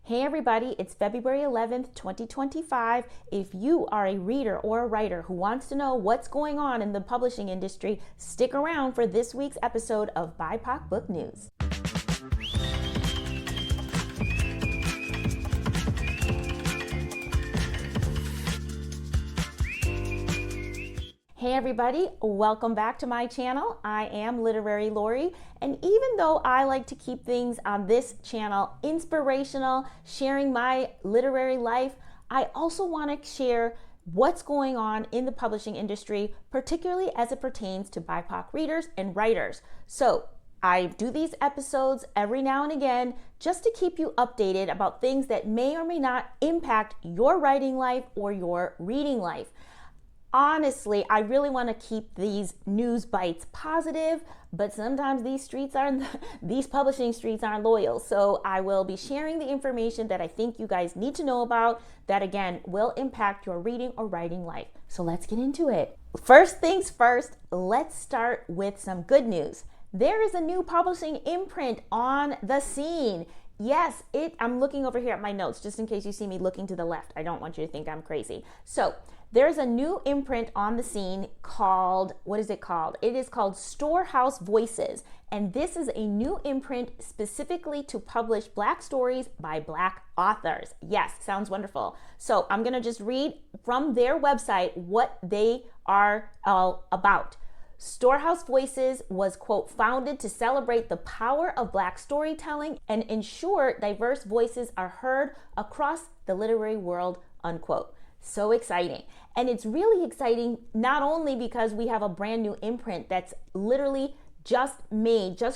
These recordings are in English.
Hey everybody, it's February 11th, 2025. If you are a reader or a writer who wants to know what's going on in the publishing industry, stick around for this week's episode of BIPOC Book News. Hey everybody, welcome back to my channel. I am Literary Lori, and even though I like to keep things on this channel inspirational, sharing my literary life, I also want to share what's going on in the publishing industry, particularly as it pertains to BIPOC readers and writers. So I do these episodes every now and again just to keep you updated about things that may or may not impact your writing life or your reading life. Honestly, I really want to keep these news bites positive, but sometimes these publishing streets aren't loyal. So I will be sharing the information that I think you guys need to know about that, again, will impact your reading or writing life. So let's get into it. First things first, let's start with some good news. There is a new publishing imprint on the scene. Yes, I'm looking over here at my notes just in case you see me looking to the left. I don't want you to think I'm crazy. So there's a new imprint on the scene called, what is it called? It is called Storehouse Voices. And this is a new imprint specifically to publish Black stories by Black authors. Yes, sounds wonderful. So I'm going to just read from their website what they are all about. Storehouse Voices was, quote, founded to celebrate the power of Black storytelling and ensure diverse voices are heard across the literary world, unquote. So exciting. And it's really exciting not only because we have a brand new imprint that's literally just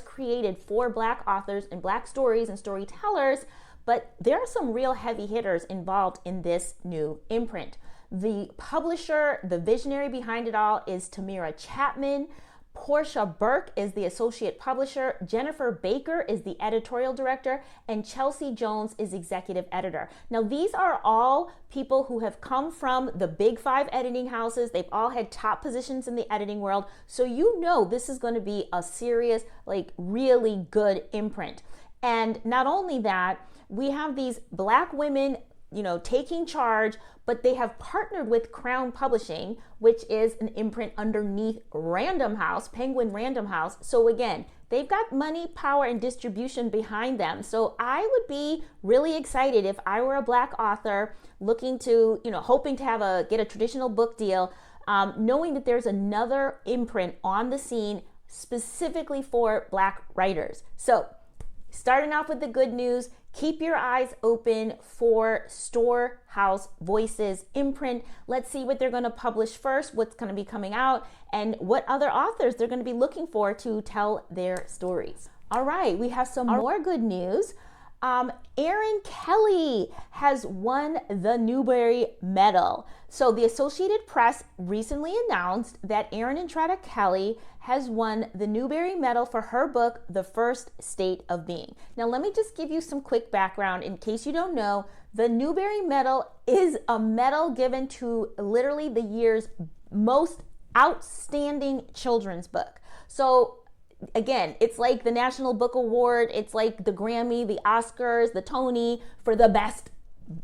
created for Black authors and Black stories and storytellers, but there are some real heavy hitters involved in this new imprint. The publisher, the visionary behind it all is Tamira Chapman. Portia Burke is the associate publisher. Jennifer Baker is the editorial director, and Chelsea Jones is executive editor. Now, these are all people who have come from the big 5 editing houses. They've all had top positions in the editing world. So you know this is going to be a serious, really good imprint. And not only that, we have these Black women taking charge, but they have partnered with Crown Publishing, which is an imprint underneath Random House, Penguin Random House. So again, they've got money, power, and distribution behind them. So I would be really excited if I were a Black author looking to, hoping to get a traditional book deal, knowing that there's another imprint on the scene specifically for Black writers. So starting off with the good news, keep your eyes open for Storehouse Voices imprint. Let's see what they're going to publish first, what's going to be coming out, and what other authors they're going to be looking for to tell their stories. All right, we have some more good news. Erin Kelly has won the Newbery Medal. So the Associated Press recently announced that Erin Entrada Kelly has won the Newbery Medal for her book, The First State of Being. Now, let me just give you some quick background in case you don't know. The Newbery Medal is a medal given to literally the year's most outstanding children's book. So again, it's like the National Book Award, it's like the Grammy, the Oscars, the Tony for the best,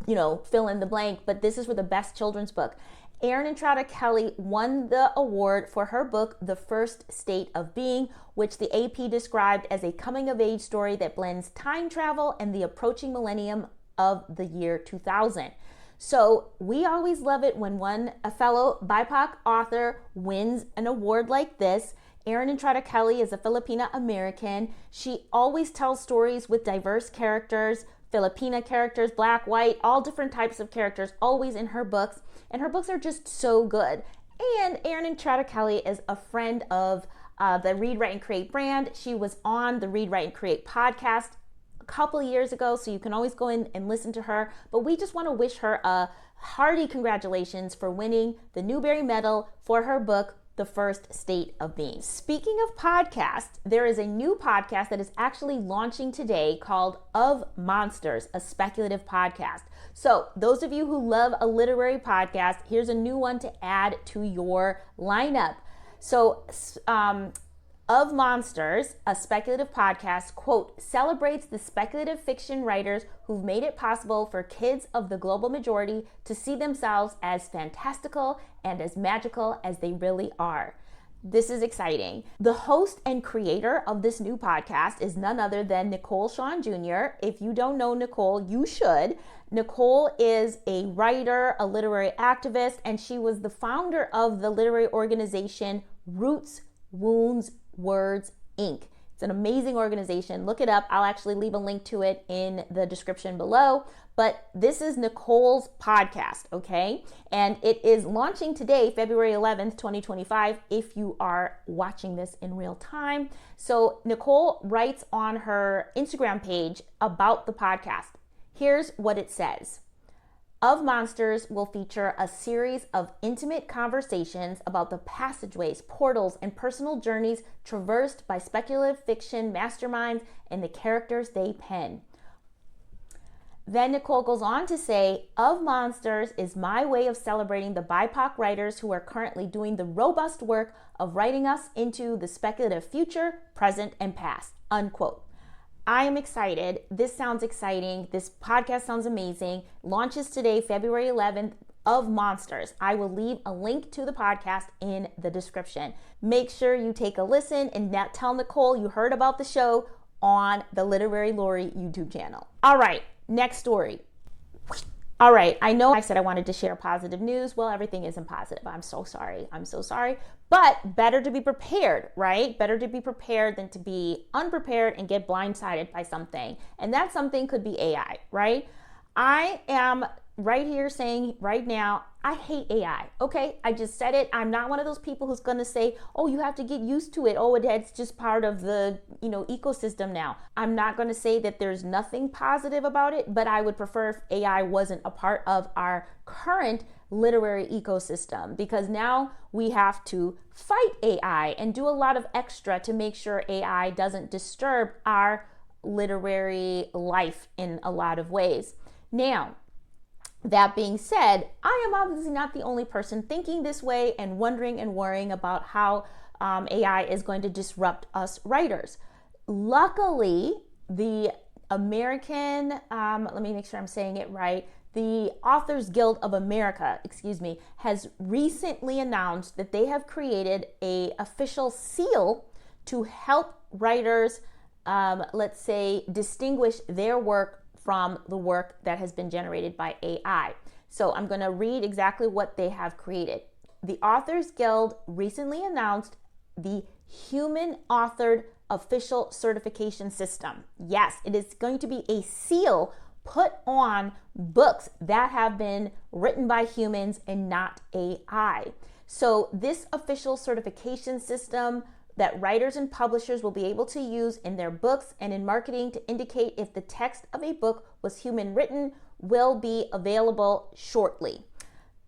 fill in the blank, but this is for the best children's book. Erin Entrada Kelly won the award for her book, The First State of Being, which the AP described as a coming-of-age story that blends time travel and the approaching millennium of the year 2000. So we always love it when a fellow BIPOC author wins an award like this. Erin Entrada Kelly is a Filipina American. She always tells stories with diverse characters, Filipina characters, Black, white, all different types of characters, always in her books. And her books are just so good. And Erin Entrada Kelly is a friend of the Read, Write, and Create brand. She was on the Read, Write, and Create podcast a couple of years ago, so you can always go in and listen to her. But we just want to wish her a hearty congratulations for winning the Newbery Medal for her book, The First State of Being. Speaking of podcasts, there is a new podcast that is actually launching today called Of Monsters, a speculative podcast. So those of you who love a literary podcast, here's a new one to add to your lineup. So Of Monsters, a speculative podcast, quote, celebrates the speculative fiction writers who've made it possible for kids of the global majority to see themselves as fantastical and as magical as they really are. This is exciting. The host and creator of this new podcast is none other than Nicole Sean Jr. If you don't know Nicole, you should. Nicole is a writer, a literary activist, and she was the founder of the literary organization Roots, Wounds, Words, Inc. It's an amazing organization. Look it up. I'll actually leave a link to it in the description below. But this is Nicole's podcast, okay? And it is launching today, February 11th, 2025, if you are watching this in real time. So Nicole writes on her Instagram page about the podcast. Here's what it says. Of Monsters will feature a series of intimate conversations about the passageways, portals, and personal journeys traversed by speculative fiction masterminds and the characters they pen. Then Nicole goes on to say, Of Monsters is my way of celebrating the BIPOC writers who are currently doing the robust work of writing us into the speculative future, present, and past, unquote. I am excited. This sounds exciting. This podcast sounds amazing. Launches today, February 11th, Of Monsters. I will leave a link to the podcast in the description. Make sure you take a listen and tell Nicole you heard about the show on the Literary Lori YouTube channel. All right, next story. All right, I know I said I wanted to share positive news. Well, everything isn't positive. I'm so sorry. But better to be prepared, right? Better to be prepared than to be unprepared and get blindsided by something. And that something could be AI, right? I am right here saying right now, I hate AI. Okay, I just said it. I'm not one of those people who's going to say, oh, you have to get used to it. Oh, it's just part of the, ecosystem now. I'm not going to say that there's nothing positive about it, but I would prefer if AI wasn't a part of our current literary ecosystem, because now we have to fight AI and do a lot of extra to make sure AI doesn't disturb our literary life in a lot of ways. Now, that being said, I am obviously not the only person thinking this way and wondering and worrying about how AI is going to disrupt us writers. Luckily, the American, let me make sure I'm saying it right, the Authors Guild of America, has recently announced that they have created an official seal to help writers, let's say, distinguish their work from the work that has been generated by AI. So I'm going to read exactly what they have created. The Authors Guild recently announced the Human Authored Official Certification System. Yes, it is going to be a seal put on books that have been written by humans and not AI. So this official certification system that writers and publishers will be able to use in their books and in marketing to indicate if the text of a book was human written will be available shortly.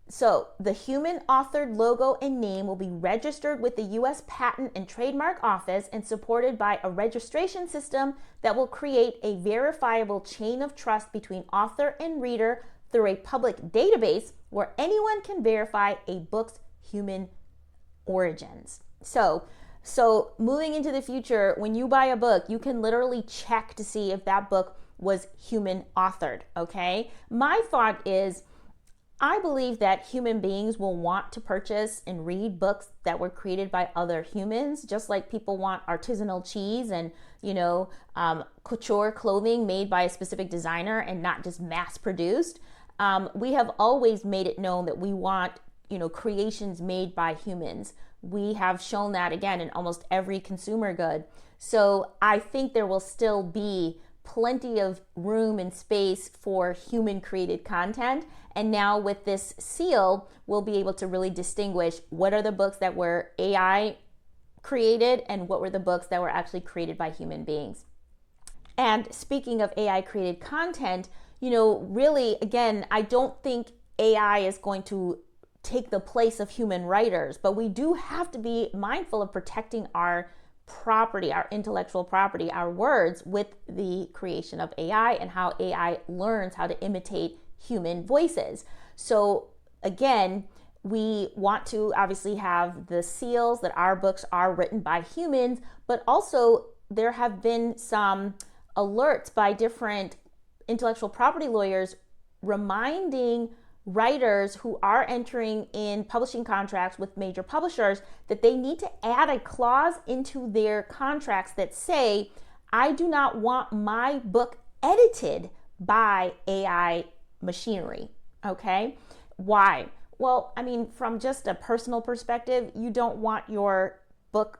So the human authored logo and name will be registered with the U.S. Patent and Trademark Office and supported by a registration system that will create a verifiable chain of trust between author and reader through a public database where anyone can verify a book's human origins. So moving into the future, when you buy a book, you can literally check to see if that book was human authored, okay? My thought is, I believe that human beings will want to purchase and read books that were created by other humans, just like people want artisanal cheese and, couture clothing made by a specific designer and not just mass produced. We have always made it known that we want, creations made by humans. We have shown that again in almost every consumer good. So I think there will still be plenty of room and space for human created content. And now with this seal, we'll be able to really distinguish what are the books that were AI created and what were the books that were actually created by human beings. And speaking of AI created content, really, again, I don't think AI is going to take the place of human writers, but we do have to be mindful of protecting our property, our intellectual property, our words with the creation of AI and how AI learns how to imitate human voices. So again, We want to obviously have the seals that our books are written by humans, but also there have been some alerts by different intellectual property lawyers reminding writers who are entering in publishing contracts with major publishers that they need to add a clause into their contracts that say, I do not want my book edited by AI machinery. Okay? Why? Well, I mean, from just a personal perspective, you don't want your book,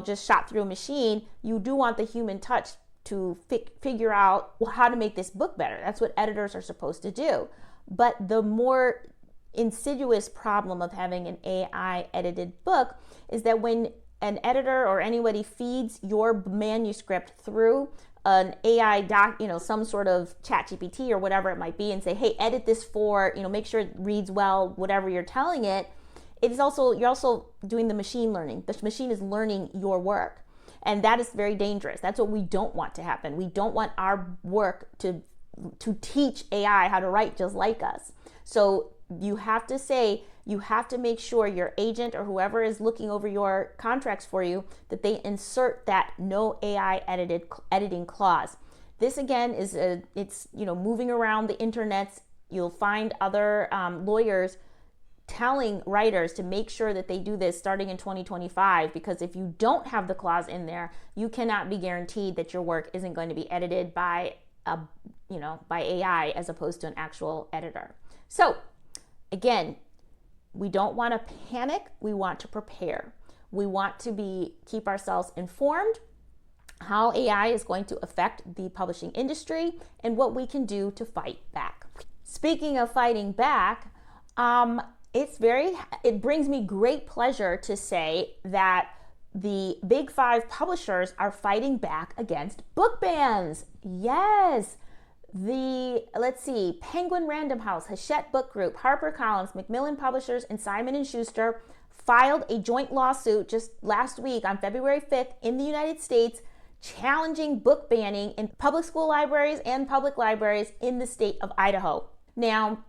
just shot through a machine. You do want the human touch to figure out how to make this book better. That's what editors are supposed to do. But the more insidious problem of having an AI edited book is that when an editor or anybody feeds your manuscript through an AI doc, some sort of chat GPT or whatever it might be, and say, hey, edit this for, make sure it reads well, whatever you're telling it, you're also doing the machine learning. The machine is learning your work. And that is very dangerous. That's what we don't want to happen. We don't want our work to teach AI how to write just like us. So you have to make sure your agent or whoever is looking over your contracts for you, that they insert that no AI editing clause. This again is it's moving around the internets. You'll find other lawyers telling writers to make sure that they do this starting in 2025, because if you don't have the clause in there, you cannot be guaranteed that your work isn't going to be edited by by AI as opposed to an actual editor. So again, we don't want to panic. We want to prepare. We want to keep ourselves informed how AI is going to affect the publishing industry and what we can do to fight back. Speaking of fighting back, it brings me great pleasure to say that the big 5 publishers are fighting back against book bans. Yes. Penguin Random House, Hachette Book Group, HarperCollins, Macmillan Publishers, and Simon & Schuster filed a joint lawsuit just last week on February 5th in the United States, challenging book banning in public school libraries and public libraries in the state of Idaho. Now,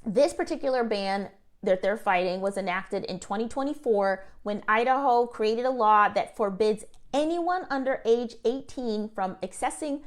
this particular ban that they're fighting was enacted in 2024 when Idaho created a law that forbids anyone under age 18 from accessing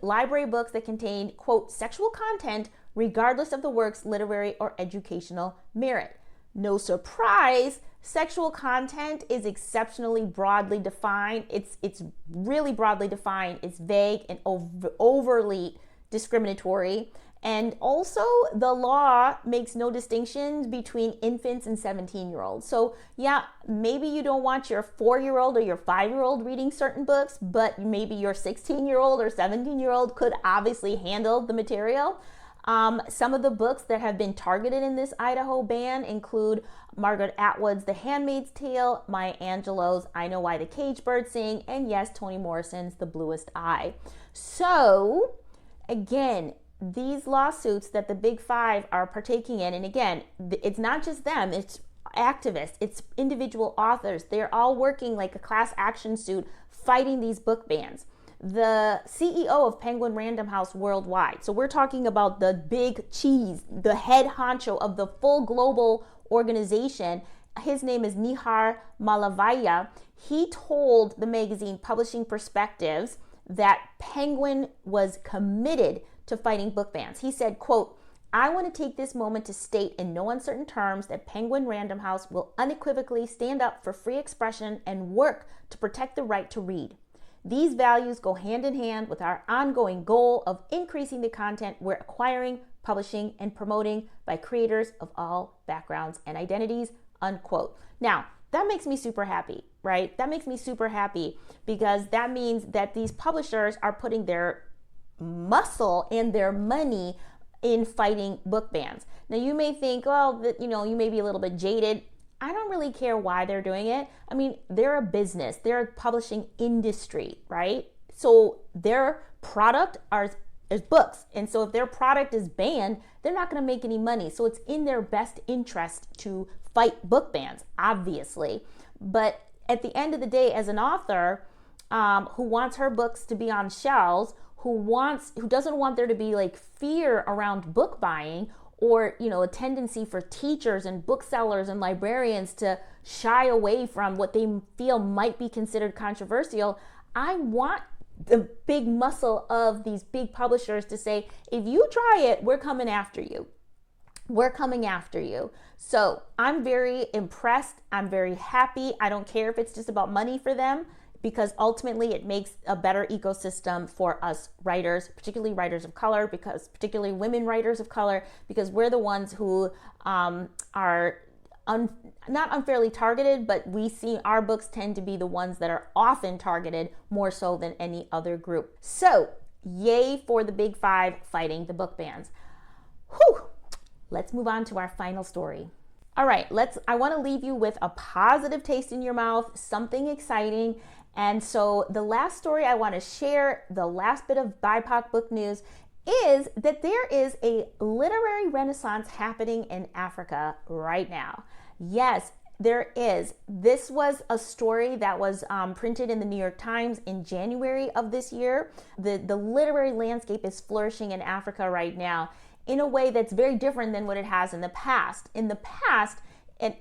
library books that contain, quote, sexual content, regardless of the work's literary or educational merit. No surprise, sexual content is exceptionally broadly defined. It's really broadly defined. It's vague and overly discriminatory. And also, the law makes no distinctions between infants and 17-year-olds. So yeah, maybe you don't want your 4-year-old or your 5-year-old reading certain books, but maybe your 16-year-old or 17-year-old could obviously handle the material. Some of the books that have been targeted in this Idaho ban include Margaret Atwood's The Handmaid's Tale, Maya Angelou's I Know Why the Caged Birds Sing, and yes, Toni Morrison's The Bluest Eye. So again, these lawsuits that the big 5 are partaking in, and again, it's not just them, it's activists, it's individual authors. They're all working like a class action suit fighting these book bans. The CEO of Penguin Random House worldwide, so we're talking about the big cheese, the head honcho of the full global organization, his name is Nihar Malavaya. He told the magazine Publishing Perspectives that Penguin was committed to fighting book bans. He said, quote, I want to take this moment to state in no uncertain terms that Penguin Random House will unequivocally stand up for free expression and work to protect the right to read. These values go hand in hand with our ongoing goal of increasing the content we're acquiring, publishing, and promoting by creators of all backgrounds and identities, unquote. Now, that makes me super happy, right? That makes me super happy because that means that these publishers are putting their muscle and their money in fighting book bans. Now you may think, well, you may be a little bit jaded. I don't really care why they're doing it. I mean, they're a business, they're a publishing industry, right? So their product is books. And so if their product is banned, they're not going to make any money. So it's in their best interest to fight book bans, obviously. But at the end of the day, as an author who wants her books to be on shelves, who doesn't want there to be like fear around book buying, or, a tendency for teachers and booksellers and librarians to shy away from what they feel might be considered controversial. I want the big muscle of these big publishers to say, if you try it, we're coming after you. We're coming after you. So I'm very impressed. I'm very happy. I don't care if it's just about money for them, because ultimately it makes a better ecosystem for us writers, particularly writers of color, because particularly women writers of color, because we're the ones who are not unfairly targeted, but we see our books tend to be the ones that are often targeted more so than any other group. So yay for the Big Five fighting the book bans. Whew. Let's move on to our final story. All right, I want to leave you with a positive taste in your mouth, something exciting. And so the last story I want to share, the last bit of BIPOC book news, is that there is a literary renaissance happening in Africa right now. Yes, there is. This was a story that was printed in the New York Times in January of this year. The literary landscape is flourishing in Africa right now in a way that's very different than what it has in the past. In the past,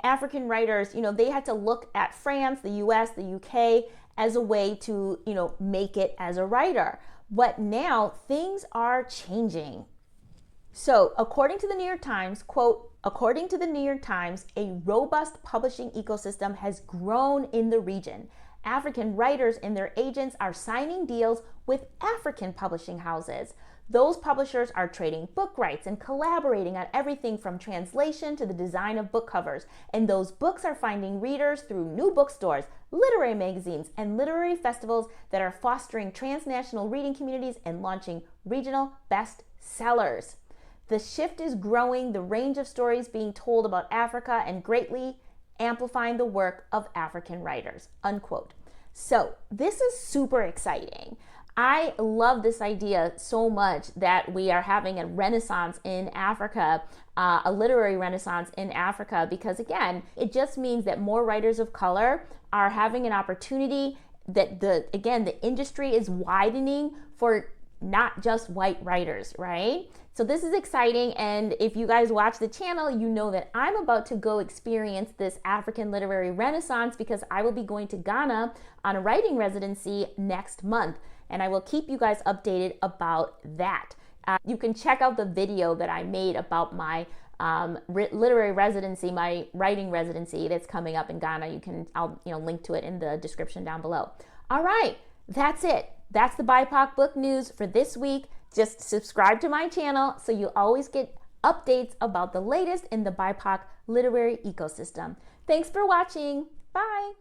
African writers, they had to look at France, the US, the UK as a way to, make it as a writer. But now things are changing. So according to the New York Times, quote, according to the New York Times, a robust publishing ecosystem has grown in the region. African writers and their agents are signing deals with African publishing houses. Those publishers are trading book rights and collaborating on everything from translation to the design of book covers. And those books are finding readers through new bookstores, literary magazines, and literary festivals that are fostering transnational reading communities and launching regional bestsellers. The shift is growing the range of stories being told about Africa and greatly amplifying the work of African writers, unquote. So this is super exciting. I love this idea so much that we are having a renaissance in Africa, a literary renaissance in Africa, because again, it just means that more writers of color are having an opportunity, that the industry is widening for not just white writers, right? So this is exciting, and if you guys watch the channel, you know that I'm about to go experience this African literary renaissance because I will be going to Ghana on a writing residency next month, and I will keep you guys updated about that. You can check out the video that I made about my literary residency, my writing residency that's coming up in Ghana. I'll link to it in the description down below. All right, that's it. That's the BIPOC book news for this week. Just subscribe to my channel so you always get updates about the latest in the BIPOC literary ecosystem. Thanks for watching. Bye.